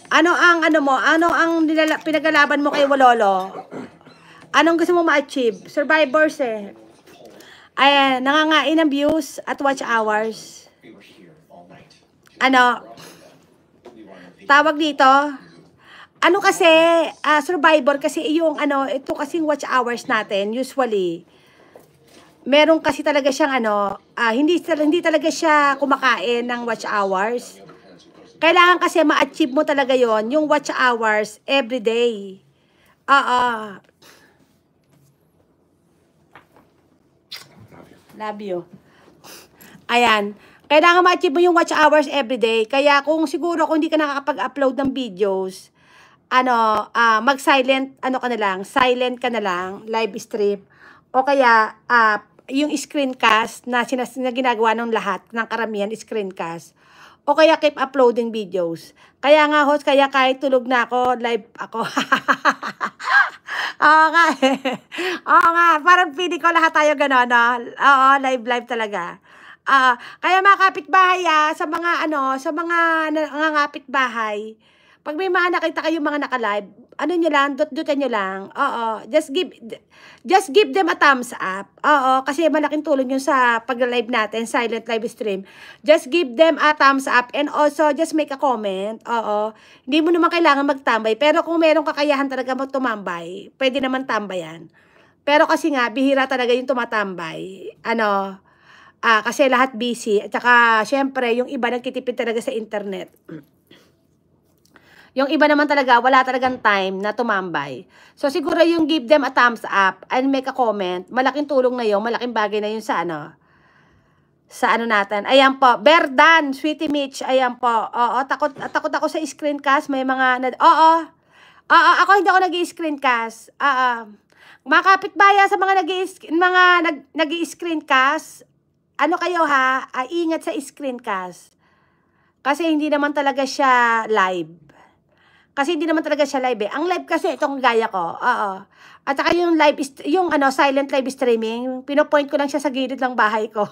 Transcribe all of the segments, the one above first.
Ano ang ano mo? Ano ang pinaglalaban mo kay Wololo? Anong gusto mo ma-achieve? Survivors eh. Ayan, nangangain ng views at watch hours. Ano? Tawag dito? Ano kasi, Survivor kasi yung ano, ito kasing watch hours natin, usually, meron kasi talaga siyang ano, hindi talaga siya kumakain ng watch hours. Kailangan kasi ma-achieve mo talaga yon yung watch hours every day. Love you. Ayan. Kailangan ma-achieve mo yung watch hours every day. Kaya kung siguro kung hindi ka nakakapag-upload ng videos, mag-silent, silent ka na lang, live stream. O kaya, yung screencast na ginagawa ng lahat, ng karamihan, screencast. O kaya keep uploading videos. Kaya nga host, kaya kahit tulog na ako, live ako. Oo nga eh. Oo nga, parang feeling ko lahat tayo gano'n, no? Oo, live talaga. Kaya mga kapitbahay, sa mga nangangapitbahay, pag may mga nakita kayong mga naka-live, ano nyo lang, dot-dotan nyo lang. Oo, just give them a thumbs up. Oo, kasi malaking tulong yun sa pag-live natin, silent live stream. Just give them a thumbs up and also just make a comment. Oo, hindi mo naman kailangan magtambay. Pero kung merong kakayahan talaga magtumambay, pwede naman tambayan. Pero kasi nga, bihira talaga yung tumatambay. Kasi lahat busy. At saka, syempre, yung iba nagtitipid talaga sa internet. Yung iba naman talaga, wala talagang time na tumambay. So, siguro yung give them a thumbs up and make a comment, malaking tulong na yun, malaking bagay na yun sa natin. Ayan po, Berdan, Sweetie Mitch, ayan po. Oo, takot ako sa screencast, may mga, ako hindi ako nag-i-screencast. Mga kapitbaya sa mga nag-i-screencast, ano kayo ingat sa screencast. Kasi hindi naman talaga siya live. Kasi hindi naman talaga siya live eh. Ang live kasi itong gaya ko. Oo. At saka yung silent live streaming, pinopoint ko lang siya sa gilid ng bahay ko.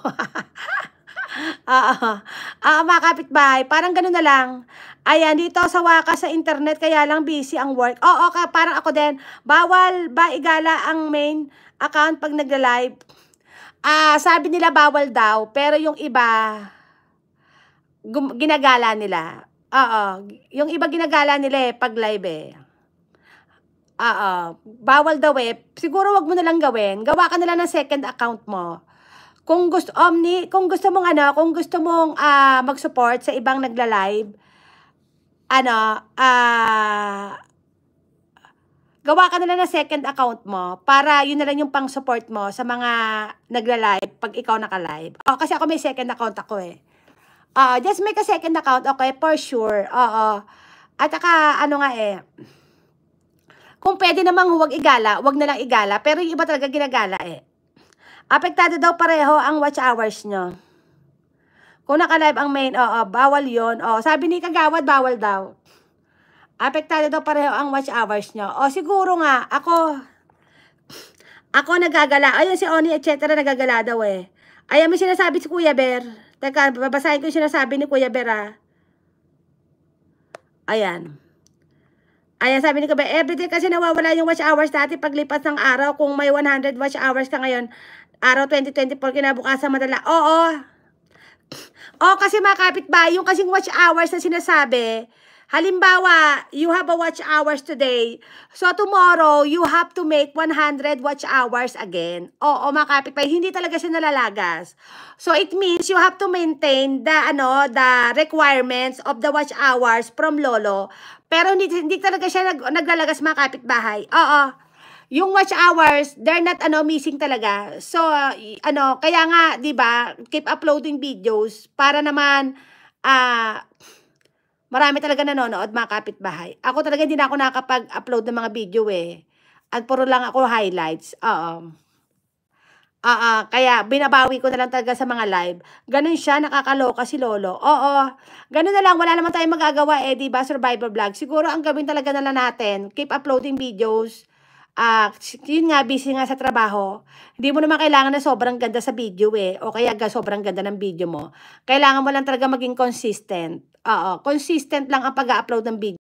Mga kapitbahay, parang gano'n na lang. Ayan, dito sa wakas sa internet, kaya lang busy ang work. Oo, parang ako din. Bawal ba igala ang main account pag nagla-live? Sabi nila bawal daw, pero yung iba, ginagala nila. Oo, yung iba ginagala nila pag live eh. Bawal daw eh. Siguro wag mo na lang gawin. Gawa ka na lang ng second account mo. Kung gusto mong mag-support sa ibang nagla-live, gawa ka na lang ng second account mo para yun na lang yung pang-support mo sa mga nagla-live pag ikaw naka-live. Kasi ako may second account ako eh. Just make a second account, okay, for sure. At saka, kung pwede namang huwag igala, huwag na lang igala, pero yung iba talaga ginagala eh. Apektado daw pareho ang watch hours nyo. Kung naka-live ang main, bawal yun. Sabi ni Kagawad, bawal daw. Apektado daw pareho ang watch hours nyo. Siguro nga, ako nagagala. Ayun si Oni, etc. nagagala daw eh. Ayan may sinasabi si Kuya Bear. Teka, babasahin ko yung sinasabi ni Kuya Bear Ayan. Ayan, sabi ni Kuya Bear, everyday kasi nawawala yung watch hours dati paglipas ng araw. Kung may 100 watch hours ka ngayon, araw 2024, kinabukasan madala. Oo, kasi mga kapitbahay, yung kasing watch hours na sinasabi, halimbawa, you have a watch hours today. So, tomorrow, you have to make 100 watch hours again. Oo, mga kapitbahay, hindi talaga siya nalalagas. So, it means you have to maintain the requirements of the watch hours from Lolo. Pero hindi talaga siya naglalagas, mga kapitbahay. Oo. Yung watch hours, they're not missing talaga. So, kaya nga, 'di ba, keep uploading videos para naman marami talaga nanonood, mga kapitbahay. Ako talaga hindi na ako nakapag-upload ng mga video eh. At puro lang ako highlights. Kaya binabawi ko na lang talaga sa mga live. Ganun siya, nakakaloka si Lolo. Oo, ganun na lang, wala naman tayong magagawa eh, 'di ba, survival vlog. Siguro ang gawin talaga na lang natin, keep uploading videos. Yun nga, busy nga sa trabaho. Hindi mo naman kailangan na sobrang ganda sa video eh. O kaya sobrang ganda ng video mo. Kailangan mo lang talaga maging consistent. Consistent lang ang pag-upload ng video.